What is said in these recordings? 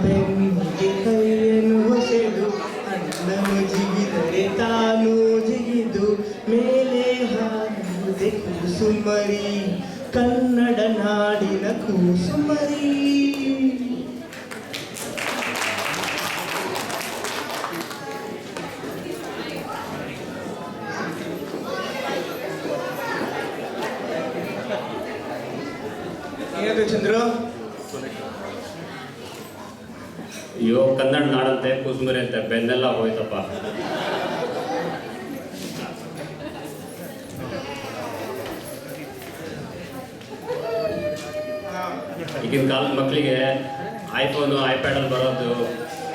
ಬೆನ್ನಿಗೆ ಕೈಯನ್ನು ಹೊಸೆದು ಅಣ್ಣನು ಜಿಗಿದರೆ ತಾನು ಜಿಗಿದು ಮೇಲೆ ಹಾರುವುದೇ ಕೂಸುಮರಿ, ಕನ್ನಡ ನಾಡಿನ ಕೂಸುಮರಿ. ಏನದು ಚಂದ್ರು? ಅಯ್ಯೋ, ಕನ್ನಡ ನಾಡಂತೆ ಕೂಸುಮರಿ ಅಂತೆ ಬೆನ್ನೆಲ್ಲ ಹೋಯ್ತಪ್ಪ. ಈಗಿನ ಕಾಲದ ಮಕ್ಕಳಿಗೆ ಐಫೋನು ಐಪ್ಯಾಡಲ್ಲಿ ಬರೋದು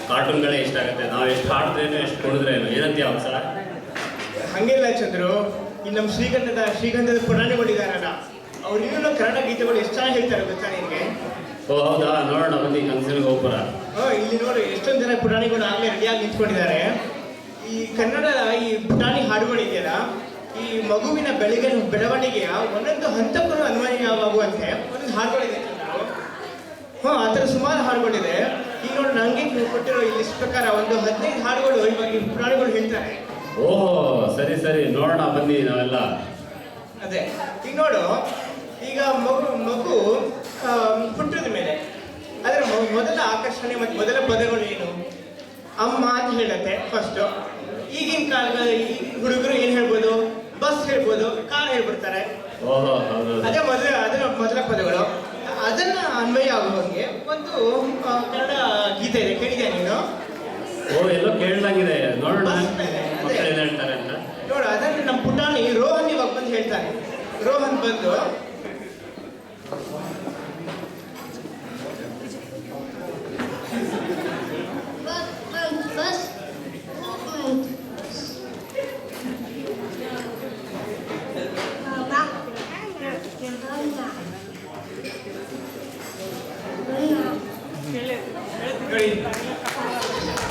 ಕಾರ್ಟೂನ್ಗಳೇ ಇಷ್ಟ ಆಗುತ್ತೆ. ನಾವು ಎಷ್ಟು ಹಾಡಿದ್ರೇನು ಎಷ್ಟು ಕುಡಿದ್ರೇನು. ಏನಂತೀಯ ಅವಸ? ಹಂಗಿಲ್ಲ ಚಂದ್ರು. ಈ ನಮ್ಮ ಶ್ರೀಗಂಧದ ಪುರಾಣಿಗಳಿದಾರಲ್ಲ, ಅವ್ರು ಇನ್ನೂ ಕನ್ನಡ ಗೀತೆಗಳು ಎಷ್ಟು ಚೆನ್ನಾಗಿ ಹೇಳ್ತಾರೆ ಗೊತ್ತಾ ನಿನಗೆ? ಓ ಹೌದಾ, ನೋಡೋಣ ಬನ್ನಿ ಕನಸಿನ ಗೋಪುರ. ಇಲ್ಲಿ ನೋಡಿ ಎಷ್ಟೊಂದು ಜನ ಪುರಾಣಿಗಳು ಆಗಲೇ ರೆಡಿಯಾಗಿ ನಿಂತ್ಕೊಂಡಿದ್ದಾರೆ. ಈ ಕನ್ನಡದ ಈ ಪುಟಾಣಿ ಹಾಡುಗಳಿದೆಯಲ್ಲ, ಈ ಮಗುವಿನ ಬೆಳವಣಿಗೆಯ ಒಂದೊಂದು ಹಂತಕ್ಕೂ ಅನ್ವಯವಾಗುವಂತೆ ಒಂದೊಂದು ಹಾಡುಗಳಿದೆ. ಆ ಥರ ಸುಮಾರು ಹಾಡುಗಳಿದೆ. ಈಗ ನೋಡಿ ನನಗೆ ಕೊಟ್ಟಿರೋ ಈ ಲಿಸ್ಟ್ ಪ್ರಕಾರ ಒಂದು 15 ಹಾಡುಗಳು ಇವಾಗ ಈ ಪುರಾಣಿಗಳು ಹೇಳ್ತಾರೆ. ಓಹೋ, ಸರಿ ಸರಿ, ನೋಡೋಣ ಬನ್ನಿ ನಾವೆಲ್ಲ. ಅದೇ ಈಗ ನೋಡು, ಈಗ ಮಗು ಹುಟ್ಟಿದ ಮೇಲೆ ಅದರ ಮೊದಲ ಆಕರ್ಷಣೆ ಮತ್ತು ಮೊದಲ ಪದಗಳು ಏನು? ಅಮ್ಮ ಅಂತ ಹೇಳುತ್ತೆ ಫಸ್ಟ್. ಈಗಿನ ಕಾಲದ ಈ ಹುಡುಗರು ಏನು ಹೇಳ್ಬೋದು? ಬಸ್ ಹೇಳ್ಬೋದು, ಕಾರ್ ಹೇಳ್ಬಿಡ್ತಾರೆ. ಅದೇ ಅದರ ಮೊದಲ ಪದಗಳು. ಅದನ್ನ ಅನ್ವಯ ಆಗುವಂಗೆ ಒಂದು ಕನ್ನಡ ಗೀತೆ ಇದೆ, ಕೇಳಿದ್ಯಾ ನೀನು? ಓ, ಎಲ್ಲೋ ಕೇಳಲಾಗಿದೆ, ನೋಡೋಣ ಹೇಳ್ತಾರೆ ಅಂತ. ನೋಡು, ಅದನ್ನು ನಮ್ಮ ಪುಟಾಣಿ ರೋಹನ್ ಇವಾಗ ಬಂದು ಹೇಳ್ತಾನೆ. ರೋಹನ್ ಬಂದು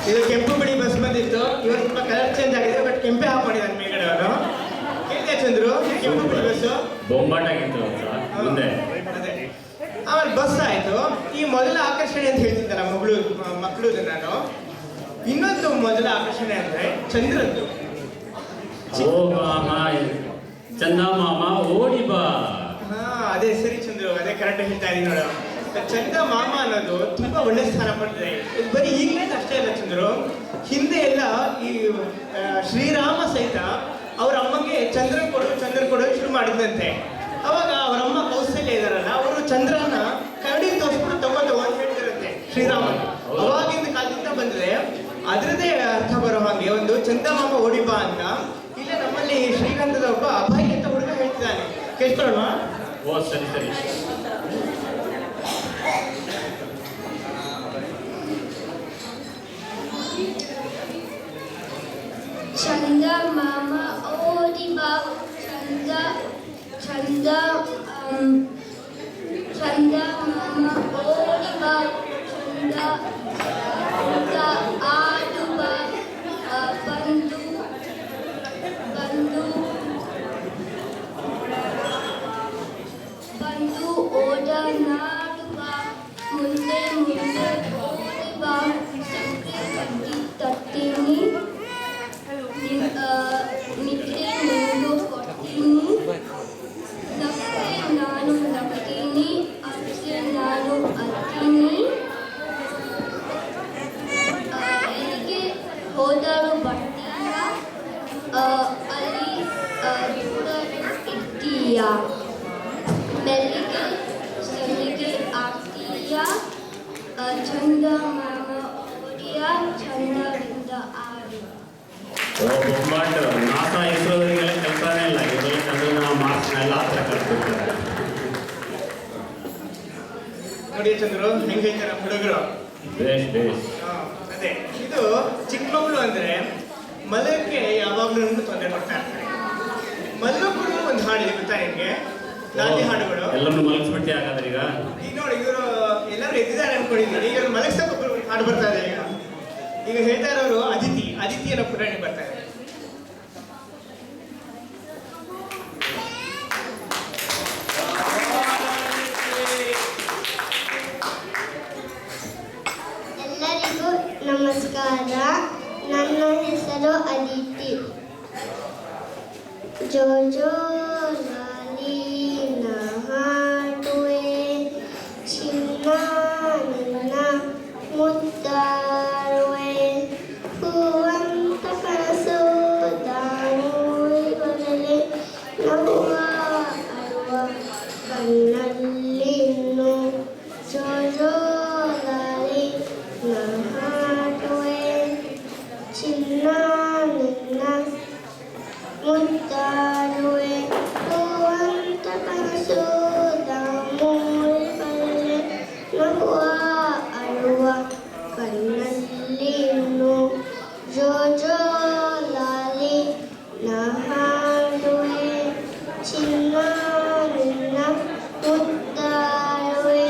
ಇದು ಕೆಂಪು ಬಿಳಿ ಬಸ್ ಬಂದಿತ್ತು. ಇವತ್ತು ಸ್ವಲ್ಪ ಕಲರ್ ಚೇಂಜ್ ಆಗಿದೆ, ಬಟ್ ಕೆಂಪೆ ಹಾಕೊಂಡಿದ್ದಾನೆ ಮೇಲ್ಗಡೆ ಅವನು. ಕೇಳಿದೆ ಚಂದ್ರು? ಕೆಂಪು ಬಿಳಿ ಬಸ್ಸು ಬೊಂಬಾಟಾಗಿತ್ತು ಮುಂದೆ. ಅದೇ ಆಮೇಲೆ ಬಸ್ ಆಯ್ತು. ಈ ಮೊದಲ ಆಕರ್ಷಣೆ ಅಂತ ಹೇಳ್ತಿದ್ದಲ್ಲ ಮಕ್ಕಳು ನಾನು. ಇನ್ನೊಂದು ಮೊದಲ ಆಕರ್ಷಣೆ ಅಂದ್ರೆ ಚಂದ್ರದ್ದು. ಚಂದಮಾಮ ಓಡಿ ಬಾ. ಅದೇ ಸರಿ ಚಂದ್ರು, ಅದೇ ಕರೆಕ್ಟ್ ಹೇಳ್ತಾ ಇದೀನಿ ನೋಡು. ಚಂದ ಮಾಮ ಅನ್ನೋದು ತುಂಬಾ ಒಳ್ಳೆ ಸ್ಥಾನ ಪಡ್ತದೆ. ಬರೀ ಈಗಲೇ ಅಷ್ಟೇ ಅಲ್ಲ ಚಂದ್ರು, ಹಿಂದೆ ಎಲ್ಲ ಈ ಶ್ರೀರಾಮ ಸಹಿತ ಅವ್ರ ಅಮ್ಮಗೆ ಚಂದ್ರ ಕೊಡೋದು ಶುರು ಮಾಡಿದಂತೆ. ಅವಾಗ ಅವ್ರ ಅಮ್ಮ ಕೌಸಲ್ಯ ಇದಾರಲ್ಲ, ಅವರು ಚಂದ್ರನ ಕರಡಿ ತೋರಿಸ್ಬಿಟ್ಟು ತಗೊಂಡು ಅಂತ ಹೇಳ್ತಿರಂತೆ ಶ್ರೀರಾಮನ. ಅವಾಗಿಂದ ಕಾಲದಿಂದ ಬಂದ್ರೆ ಅದರದೇ ಅರ್ಥ ಬರೋ ಹಾಗೆ ಒಂದು ಚಂದ ಮಾಮ ಓಡಿಬಾ ಅಂತ. ಇಲ್ಲ ನಮ್ಮಲ್ಲಿ ಶ್ರೀಗಂಧದ ಒಬ್ಬ ಅಭಯ್ ಅಂತ ಹುಡುಗ ಹೇಳ್ತಿದ್ದಾನೆ, ಕೇಳ್ಕೊಳ್ಳೋಣ. ಓ ಸರಿ ಸರಿ. ಚಂದ ಮಾಮ ಓಡಿ ಬಾ, ಚಂದ ಮಾಮ ಓಡಿ ಬಾ, ಚಂದ ಆಡು ಬಾ, ಬಂದು ಓಡನಾಡು ಬಾ, ಮುಂದೆ ಓಡಿ ಬಾ, ಸಕ್ಕರೆ ಕಡ್ಡಿ ತರ್ತೀನಿ, ನಿದ್ರೆ ನೀನು ಕೊಡ್ತೀನಿ, ನಕ್ಕೆ ನಾನು ನಗ್ತೀನಿ, ಅತ್ತೆ ನಾನು ಅತ್ತೀನಿ, ಎಲ್ಲಿಗೆ ಹೋದರೂ ಬರ್ತೀಯ, ಅಲ್ಲಿ ದೂರ ಇರ್ತೀಯ, ಮೆಲ್ಲಿಗೆ ಸಲಿಗೆ ಆಗ್ತೀಯ, ಚಂದ ಮಾಮ ಓಡಿಯ, ಚಂದದಿಂದ ಆಡಿ. ಓ ಬೊಂಬಾಟ್, ನಾಸಾ ಇಸ್ರೋದವರಿಗೆಲ್ಲ ಕೆಲಸನೇ ಇಲ್ಲ, ಇವರೆಲ್ಲ ಚಂದ್ರನ ಮಾರ್ಕ್ಸ್ನೆಲ್ಲ ಆ ಥರ ಕಟ್ಬಿಡ್ತಾರೆ. ನೋಡಿ ಚಂದ್ರು ಹೆಂಗೆ ಹೇಳ್ತಾರೆ ಹುಡುಗರು. ಬೇಸ್. ಅದೇ ಇದು ಚಿಕ್ಕ ಮಕ್ಕಳು ಅಂದ್ರೆ ಮಲಕ್ಕೆ ಯಾವಾಗ್ಲೂ ತೊಂದರೆ ಕೊಡ್ತಾ ಇರ್ತಾರೆ. ಮಲ್ಲಕ್ಕೂ ಒಂದು ಹಾಡಿದೆ ಗೊತ್ತಾ ನಿಮ್ಗೆ? ನಾಟಿ ಹಾಡುಗಳು ಎಲ್ಲರೂ ಮಲಗಿಸ್ಬಿಟ್ಟು ಹಾಗಾದ್ರೆ ಈಗ ನೋಡಿ ಇವರು ಎಲ್ಲರೂ ಎದ್ದಿದ್ದಾರೆ ಅನ್ಕೊಂಡಿದ್ದೀನಿ. ಈಗ ಮಲಗಿಸಕ್ಕೆ ಹಾಡು ಬರ್ತಾ ಇದೆ. ಈಗ ಹೇಳ್ತಾ ಇರೋರು ಅದಿತಿ ಅನ್ನೋ ಪುರಾಣಿ ಬರ್ತಾ ಇದೆ. ನಮಸ್ಕಾರ, ನನ್ನ ಹೆಸರು ಅದಿತಿ. ಜೋಜೋ ಲಾಲಿ ನಾ ಹಾಡುವೆ, ಚಿನ್ನ ನಿನ್ನ ಮುದ್ದಾಡುವೆ, ಹೂವಂತ ಕನಸು ದಾಳಿ ಬರಲೆ, ನಗುವ ಅಳುವ ಕಣ್ಣಲ್ಲಿನ್ನು. ಜೋಜೋ ಲಾಲಿ ನಾ ಹಾಡುವೆ, ಚಿನ್ನ ನಿನ್ನ ಮುದ್ದಾಡುವೆ, ಹೂವಂತ ಕನಸು ದಾಮೂರಿ ಬರಲೆ, ನಗುವ ಅಳುವ ಕಣ್ಣಲ್ಲಿನ್ನು. ಜೋಜೋ ಲಾಲಿ ನಾ ಹಾಡುವೆ, ಚಿನ್ನ ನಿನ್ನ ಮುದ್ದಾಡುವೆ,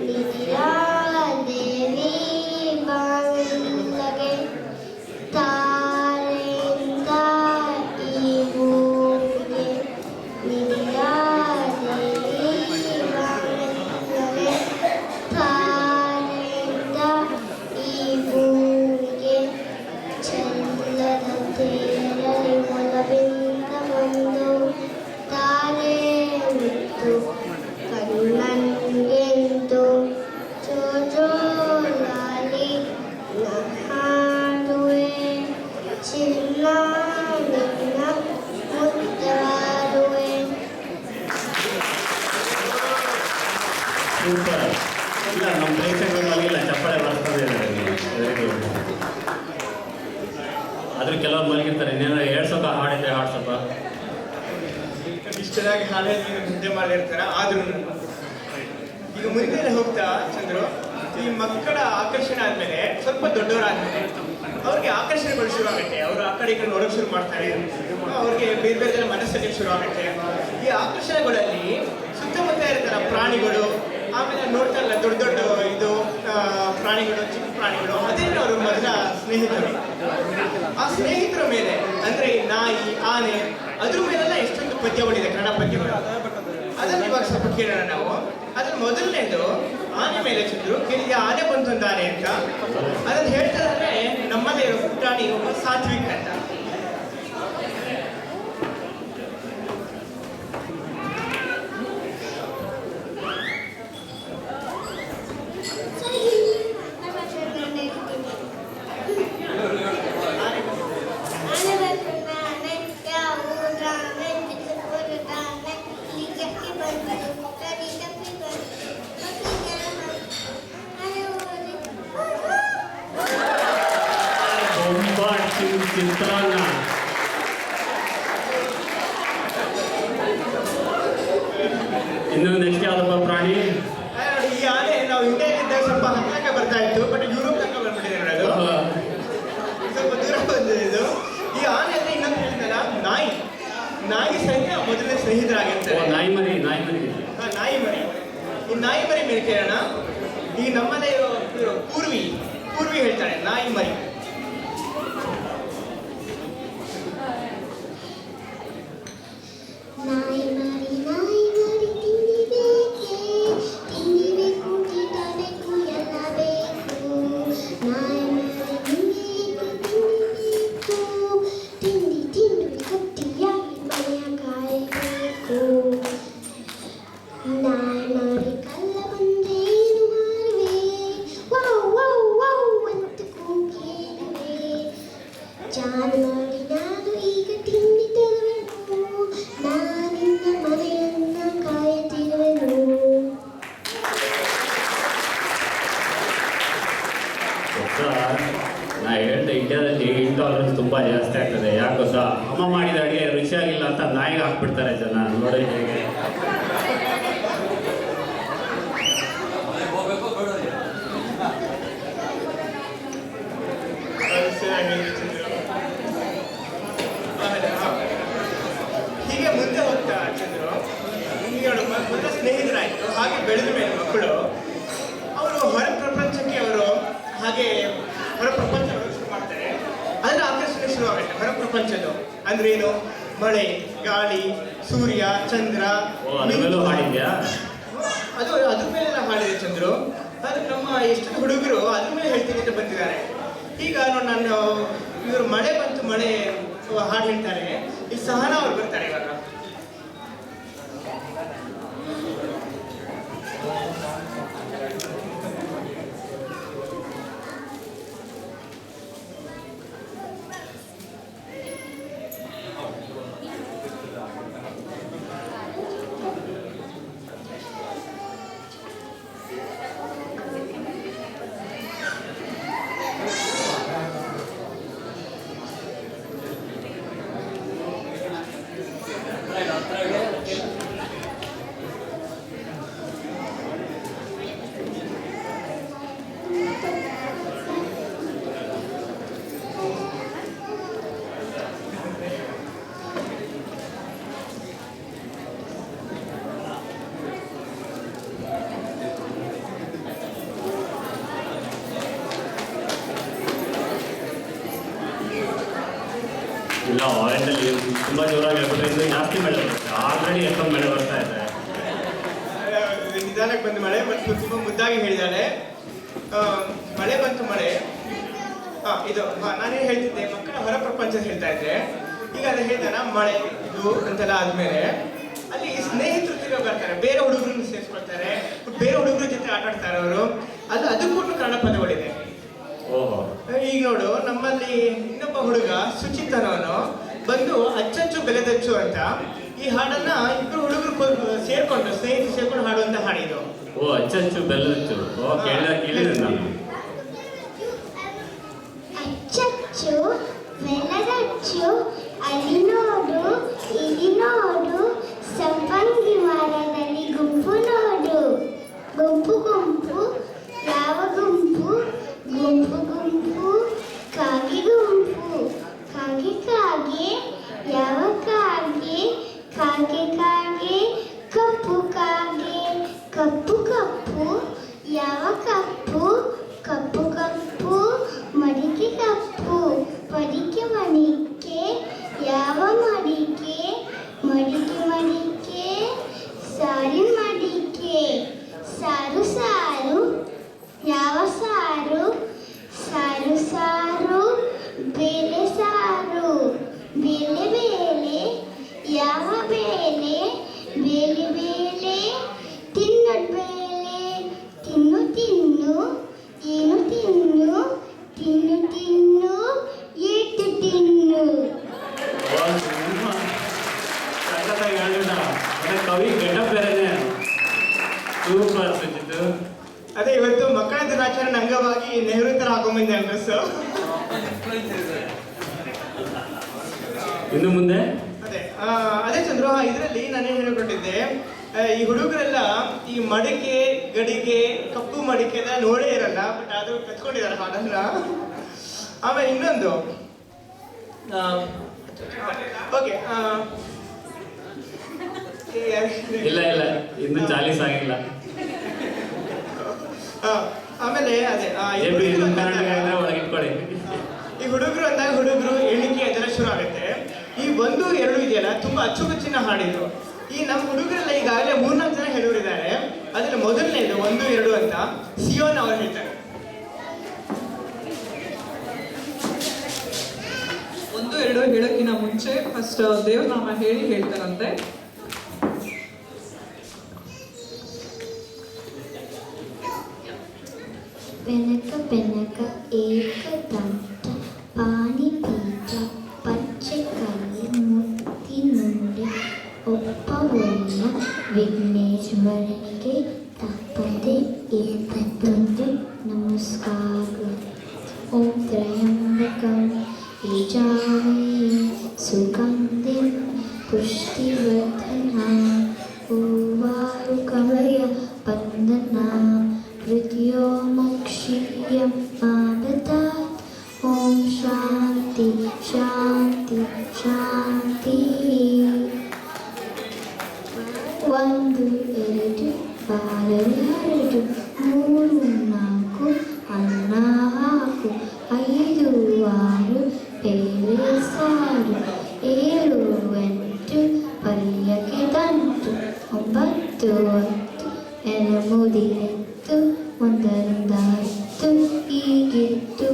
ನಿಧಿಯ ದೇವಿ ಬಾಗಿಲಗೆ ತಾರೆಯಿಂದ ಈ ಭೂಮಿಗೆ. ನಿಧಿಯ ದೇವಿ ಬಾಗಿಲಗೆ ತಾರೆಯಿಂದ ಈ ಭೂಮಿಗೆ. ಚೆಲ್ಲದಂತೆ ಇರಲಿ ಒಲವಿಂದ ಬಂದು ತಾರೆ ಮುತ್ತು ಕಣ್ಣನ್ಗೆಂದು. ಜೋಜೋ ಲಾಲಿ ನಾ ಹಾಡುವೆ, ಚಿನ್ನ ನಿನ್ನ ಮುದ್ದಾಡುವೆ. ಸೂಪರ್. ಇಲ್ಲ, ನಮ್ಮ ಪ್ರೇಕ್ಷಕರಿಲ್ಲ ಚಪ್ಪಾಳೆ ಬರ್ತಾರೆ. ಆದ್ರೂ ಕೆಲವ್ರು ಮಲಗಿರ್ತಾರೆ. ಇನ್ನೇನಾದ್ರು ಹೇಳ್ಸಪ್ಪ, ಹಾಡಿದ್ರೆ ಹಾಡ್ಸಪ್ಪ. ಇಷ್ಟು ಚೆನ್ನಾಗಿ ಹಾಡು ನಿದ್ದೆ ಮಾಡಿರ್ತಾರೆ. ಆದ್ರೂ ಈಗ ಮುಂದೆ ಹೋಗ್ತಾ ಚಂದ್ರು, ಈ ಮಕ್ಕಳ ಆಕರ್ಷಣೆ ಆದ್ಮೇಲೆ ಸ್ವಲ್ಪ ದೊಡ್ಡವರಾದ್ಮೇಲೆ ಅವ್ರಿಗೆ ಆಕರ್ಷಣೆಗಳು ಶುರು ಆಗುತ್ತೆ. ಅವರು ಆ ಕಡೆ ಈ ಕಡೆ ನೋಡೋಕೆ ಶುರು ಮಾಡ್ತಾರೆ. ಅವ್ರಿಗೆ ಬೇರೆ ಬೇರೆ ಮನಸ್ಸಲ್ಲಿ ಶುರು ಆಗುತ್ತೆ. ಈ ಆಕರ್ಷಣೆಗಳಲ್ಲಿ ಸುತ್ತಮುತ್ತ ಇರ್ತಾರೆ ಪ್ರಾಣಿಗಳು, ಆಮೇಲೆ ನೋಡ್ತಾರಲ್ಲ ದೊಡ್ಡ ದೊಡ್ಡ ಇದು ಪ್ರಾಣಿಗಳು, ಚಿಕ್ಕ ಪ್ರಾಣಿಗಳು, ಅದೇನು ಅವರು ಮೊದಲ ಸ್ನೇಹಿತರು. ಆ ಸ್ನೇಹಿತರ ಮೇಲೆ ಅಂದ್ರೆ ಈ ನಾಯಿ, ಆನೆ, ಅದ್ರ ಮೇಲೆಲ್ಲ ಎಷ್ಟೊಂದು ಪದ್ಯಗಳಿದೆ, ಕನ್ನಡ ಪದ್ಯಗಳು. ಅದನ್ನ ಇವಾಗ ಸ್ವಲ್ಪ ಕೇಳೋಣ ನಾವು. ಅದ್ರ ಮೊದಲನೇದು ಆನೆ ಮೇಲೆ ಚಂದ್ರು. ಕೇಳಿದ ಆನೆ ಬಂತೊಂದು ಆನೆ ಅಂತ. ಅದನ್ನ ಹೇಳ್ತಾರೆ ನಮ್ಮಲ್ಲೇ ಇರೋ ಪುಟಾಣಿ ಒಬ್ಬ ಸಾತ್ವಿಕ್ ಅಂತ. ಚಿತ್ರಾನ್ನ. ಇನ್ನು ನೆಕ್ಸ್ಟ್ ಯಾವ್ದಪ್ಪ ಪ್ರಾಣಿ? ನೋಡಿ, ಈ ಆನೆ ನಾವು ಇಂಡಿಯಾದಿಂದ ಸ್ವಲ್ಪ ಹತ್ತಿರಕ್ಕೆ ಬರ್ತಾ ಇತ್ತು, ಬಟ್ ಯುರೋಪ್ ತನಕ ಬಂದ್ಬಿಟ್ಟಿದೆ ನೋಡಿ. ಅದು ಸ್ವಲ್ಪ ದೂರ ಬಂದಿದ್ದು. ಈ ಆನೆ ಅಂದ್ರೆ ಇನ್ನೊಂದು ಹೇಳಿದ್ನಲ್ಲ, ನಾಯಿ ಸಹಿತ ಮೊದಲನೇ ಸ್ನೇಹಿತರಾಗಿರ್ತಾರೆ. ನಾಯಿ ಮರಿ. ನಾಯಿ ಮರಿ. ಈ ನಾಯಿ ಮರಿ ಮೇಲೆ ಕೇಳೋಣ. ಈ ನಮ್ಮದೇ ಪೂರ್ವಿ ಹೇಳ್ತಾಳೆ ನಾಯಿ ಮರಿ. ನಾಯಿ ಮರಿ ತಿಂಡಿ ಬೇಕೆ, ತಿಂಡಿ ಬೇಕು, ತೀಟ ಬೇಕು, ಎಲ್ಲ ಬೇಕು. ನಾಯಿ ಮರಿ ತಿನ್ನಬೇಕು, ತಿಂಡಿ ಗಟ್ಟಿಯಾಗಿ ಮನೆಯ ಕಾಯಬೇಕು. ನಾಯಿ ಮರಿ ಕಳ್ಳ ಬಂದ್ರೇನು ಮಾಡುವೆ, ವಾವ್ ವಾವ್ ವಾವ್ ಅಂತ ಕೂಗಿರುವೆ. ಜಾನುವಾರಿ ನಾನು ಈಗ ತಿಂಡಿ ತರುವೆನು, ನಾನಿನ್ನ ಮನೆಯನ್ನ ಕಾಯುತ್ತಿರುವೆನು. ನಾ ಹೇಳ್ದೆ, ಇಂಡಿಯಾದಲ್ಲಿ ಇಂಟಾಲರೆನ್ಸ್ ತುಂಬಾ ಜಾಸ್ತಿ ಆಗ್ತದೆ. ಯಾಕೆ ಗೊತ್ತಾ? ಅಮ್ಮ ಮಾಡಿದ ಅಡಿಗೆ ರುಚಿಯಾಗಿಲ್ಲ ಅಂತ ನಾಯಿಗೆ ಹಾಕ್ಬಿಡ್ತಾರೆ ಜನ. ನೋಡಿ ಹೇಗೆ. ಹೀಗೆ ಮುಂದೆ ಹೋಗ್ತಾ ಚಂದ್ರು, ಮೊದಲ ಸ್ನೇಹಿತರಾಯ್ತು. ಹಾಗೆ ಬೆಳೆದ ಮೇಲೆ ಮಕ್ಕಳು ಅವರು ಹೊರ ಪ್ರಪಂಚಕ್ಕೆ ಹಾಗೆ ಹೊರ ಪ್ರಪಂಚ ಶುರು ಮಾಡ್ತಾರೆ. ಅದರ ಆಕರ್ಷಣೆ ಶುರುವಾಗುತ್ತೆ. ಹೊರ ಪ್ರಪಂಚದ್ದು ಅಂದ್ರೇನು? ಮಳೆ, ಗಾಳಿ, ಸೂರ್ಯ, ಚಂದ್ರ. ಹಾಡಿದ್ಯಾ? ಅದು ಅದ್ರ ಮೇಲೆಲ್ಲ ಹಾಡಿದೆ ಚಂದ್ರು. ಆದ್ರೆ ನಮ್ಮ ಎಷ್ಟು ಹುಡುಗರು ಅದ್ರ ಮೇಲೆ ಹೇಳ್ತೀನಿ ಅಂತ ಬಂದಿದ್ದಾರೆ. ಈಗ ನಾನು ಇವರು ಮಳೆ ಬಂತು ಮಳೆ ಹಾಡು ಹೇಳ್ತಾರೆ. ಈ ಸಹನಾ ಅವ್ರು ಬರ್ತಾರೆ ಇವಾಗ. ಇಲ್ಲ ಆರೆಂಜಲ್ಲಿ ತುಂಬ ಜೋರಾಗಿ ಹೇಳ್ಬಿಟ್ರೆ ಇನ್ನು ಜಾಸ್ತಿ ಮಳೆ ಬರುತ್ತೆ. ಆಲ್ರೆಡಿ ಎಷ್ಟೊಂದು ಮಳೆ ಬರ್ತಾ ಇದೆ. ನಿಧಾನಕ್ಕೆ ಬಂದು ಮಳೆ ಬಂತು. ತುಂಬ ಮುದ್ದಾಗಿ ಹೇಳಿದ್ದಾಳೆ. ಮಳೆ ಬಂತು ಮಳೆ. ಇದು ನಾನೇನು ಹೇಳ್ತಿದ್ದೆ, ಮಕ್ಕಳ ಹೊರ ಪ್ರಪಂಚ ಹೇಳ್ತಾ ಇದ್ದೆ. ಈಗ ಅದು ಹೇಳ್ತಾನ ಮಳೆ ಇದು ಅಂತೆಲ್ಲ ಆದ್ಮೇಲೆ ಅಲ್ಲಿ ಸ್ನೇಹಿತರು ತಿರುಗಿ ಬರ್ತಾರೆ, ಬೇರೆ ಹುಡುಗರನ್ನ ಸೇರಿಸ್ಕೊಳ್ತಾರೆ, ಬೇರೆ ಹುಡುಗರ ಜೊತೆ ಆಟ ಆಡ್ತಾರೆ ಅವರು. ಅದು ಕೂಡ ಕನ್ನಡ ಪದಗಳಿದೆ. ಓಹೋ, ಈಗ ನೋಡು, ನಮ್ಮಲ್ಲಿ ಇನ್ನೊಬ್ಬ ಹುಡುಗ ಸುಚಿತನವನು ಬಂದು ಅಚ್ಚಚ್ಚು ಬೆಲೆದಚ್ಚು ಅಂತ ಈ ಹಾಡನ್ನ ಇಬ್ಬರು ಹುಡುಗರು ಸೇರ್ಕೊಂಡು ಸ್ನೇಹಿತರು ಸೇರ್ಕೊಂಡು ಹಾಡುವಂತ ಹಾಡಿದು. ಓ, ಅಚ್ಚಚ್ಚು ಬೆಲ್ಲಚ್ಚು. ಓ, ಕೇಳಿದೆ ನಾನು. ಅಚ್ಚಚ್ಚು ಬೆಲದಚ್ಚು, ಅಲ್ಲಿ ನೋಡು ಇಲ್ಲಿ ನೋಡು, ಸಂಪಂಗಿ ಮರದಲ್ಲಿ ಗುಂಪು ನೋಡು. ಗುಂಪು ಗುಂಪು ಯಾವ ಗುಂಪು? ಗುಂಪು ಗುಂಪು ಕಾಗೆ ಗುಂಪು. ಕಾಗೆ ಕಾಗೆ ಯಾವ ಕಾಗೆ? ಕಾಗೆ ಕಾಗೆ ಕಪ್ಪು ಕಾಗೆ. ಕಪ್ಪು ಕಪ್ಪು ಯಾವ ಕಪ್ಪು? ಕಪ್ಪು ಕಪ್ಪು ಮಡಿಕೆ ಕಪ್ಪು. ಮಡಿಕೆ ಮಡಿಕೆ ಯಾವ ಮಡಿಕೆ? ಮಡಿಕೆ ಮಡಿಕೆ ಸಾರಿ ಮಡಿಕೆ. ಸಾರು ಸಾರು ಯಾವ ಸಾರು? ಸಾರು ಸಾರು ಬೇಳೆ ಸಾರು. ಬೇಳೆ ಬೇಳೆ ಯಾವ ಬೇಳೆ? ಬೇಳೆ ಬೇಳೆ ತಿನ್ನೋದು ಬೇಳೆ. ತಿನ್ನು ತಿನ್ನು ಏನು ತಿನ್ನು? ತಿನ್ನು ತಿನ್ನು ಏಟು ತಿನ್ನು. ಸಖತ್ತಾಗಿ ಹೇಳಿದ. ಕವಿ ಗೆಟಪ್ ಬೇರೆನೆ. ಸೂಪರ್ ಸುಜಿತ್. ಅದೇ ಇವತ್ತು ಮಕ್ಕಳ ದಿನಾಚರಣೆ ಅಂಗವಾಗಿ ನೆಹರು ತರ ಹಾಕೊಂಡ್ಬಂದೆ ಅನ್ಸು. ಇನ್ನು ಮುಂದೆ ಅದೇ ಚಂದ್ರು, ಇದರಲ್ಲಿ ನಾನೇನು ಹೇಳ್ಕೊಟ್ಟಿದ್ದೆ, ಈ ಹುಡುಗರೆಲ್ಲ ಈ ಮಡಿಕೆ ಗಡಿಗೆ ಕಪ್ಪು ಮಡಿಕೆ ಎಲ್ಲ ನೋಡೇ ಇರಲ್ಲ, ಬಟ್ ಅದು ಕತ್ಕೊಂಡಿದ್ದಾರೆ ಹಾಡನ್ನ. ಆಮೇಲೆ ಇನ್ನೊಂದು ಓಕೆ, ಇಲ್ಲ ಇಲ್ಲ ಇನ್ನು ಚಾಲೀಸ್ ಆಗಿಲ್ಲ. ಆಮೇಲೆ ಅದೇ ಒಳಗಿಟ್ಕೊಳ್ಳಿ. ಈ ಹುಡುಗರು ಅಂದಾಗ ಹುಡುಗರು ಎಣಿಕೆ ಅದೆಲ್ಲ ಶುರು ಆಗುತ್ತೆ. ಈ 1, 2 ಇದೆಯಲ್ಲ ತುಂಬಾ ಅಚ್ಚುಕಚ್ಚಿನ ಹಾಡಿದ್ರು. ಈ ನಮ್ಮ ಹುಡುಗರೆಲ್ಲ ಈಗಾಗಲೇ 3-4 ಜನ ಹೇಳೋರಿದ್ದಾರೆ. ಅದ್ರಲ್ಲಿ ಮೊದಲನೇದು 1, 2 ಅಂತ ಸಿಯೋನ್ ಅವರು ಹೇಳ್ತಾರೆ. 1, 2 ಹೇಳೋಕ್ಕಿಂತ ಮುಂಚೆ ಫಸ್ಟ್ ದೇವ್ರನಾಮ ಹೇಳಿ ಹೇಳ್ತಾರಂತೆ. ಬೆನಕ ಬೆನಕ ಏಕದಂತ ಪಾಣಿಪೀಠ ಪಚ್ಚೆ ಕಲ್ಲು ಮುತ್ತಿ ನುಂಡೆ ಒಪ್ಪವೊಲ್ಲ ವಿಘ್ನೇಶ್ವರನಿಗೆ ತಪ್ಪದೆ ಏತದ್ದೊಂದು ನಮಸ್ಕಾರ. ಓಂ ತ್ರಯಂಬಕಂ ಯಜಾಮಹೇ ಸುಗಂಧಿಂ ಪುಷ್ಟಿವರ್ಧನಂ ಉರ್ವಾರುಕಮಯ ಬಂಧನಂ ಮೃತ್ಯೋ ಮೋಕ್ಷೀಯಂ ಆದದಾತ್. ಓಂ ಶಾಂತಿ ಶಾಂತಿ ಶಾಂತಿ. 1, 2 ಬಾರಲು 2 3 4 ಅನ್ನ ಹಾಕು. 5, 6 ಬೇಳೆ ಸಾರು. 7, 8 ಪಲ್ಯಕ್ಕೆ ದಂಟು. 9, 10 ಎಲೆಮುದಿರೆತ್ತು. 1ರಿಂದ 10 ಹೀಗಿತ್ತು.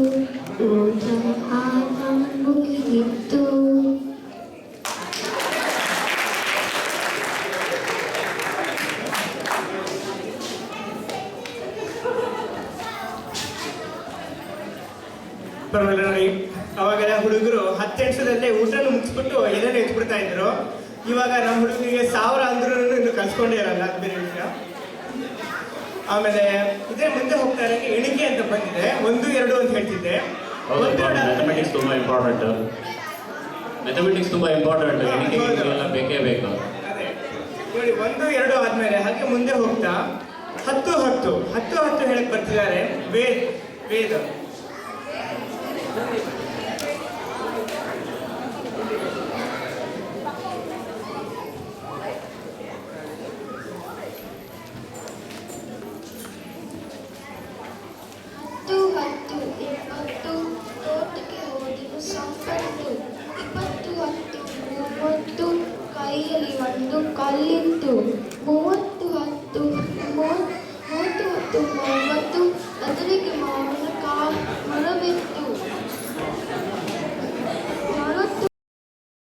ಪರವಾಗಿಲ್ಲ ನೋಡಿ. ಅವಾಗೆಲ್ಲ ಹುಡುಗರು 10 ನಿಮಿಷದಲ್ಲೇ ಊಟನೂ ಮುಗಿಸ್ಬಿಟ್ಟು ಏನೇನು ಎತ್ಬಿಡ್ತಾ ಇದ್ರು. ಇವಾಗ ನಮ್ಮ ಹುಡುಗರಿಗೆ 1000 ಅಂದ್ರೂ ಇನ್ನು ಕಲ್ಸ್ಕೊಂಡೇ ಇರಲ್ಲ, ಅದು ಬೇರೆ ವಿಷಯ. ಆಮೇಲೆ ಇದೇ ಮುಂದೆ ಹೋಗ್ತಾ ಇರೋಂಗೆ ಎಣಿಕೆ ಅಂತ ಬಂದಿದೆ. 1, 2 ಅಂತ ಹೇಳ್ತಿದ್ದೆ. ಮ್ಯಾಥಮೆಟಿಕ್ಸ್ ತುಂಬ ಇಂಪಾರ್ಟೆಂಟ್. ಮ್ಯಾಥಮೆಟಿಕ್ಸ್ ತುಂಬ ಇಂಪಾರ್ಟೆಂಟ್. ಎಣಿಕೆಲ್ಲ ಬೇಕೇ ಬೇಕು. ಅದೇ ನೋಡಿ, 1, 2 ಆದ್ಮೇಲೆ ಹಾಗೆ ಮುಂದೆ ಹೋಗ್ತಾ 10 ಹೇಳಕ್ ಬರ್ತಿದ್ದಾರೆ. ವೇದ. ತೋಟಕ್ಕೆ ಹೋದನು ಸಂಪತ್ತು. 20, 10, 30 ಕೈಯಲ್ಲಿ ಒಂದು ಕಲ್ಲಿತ್ತು.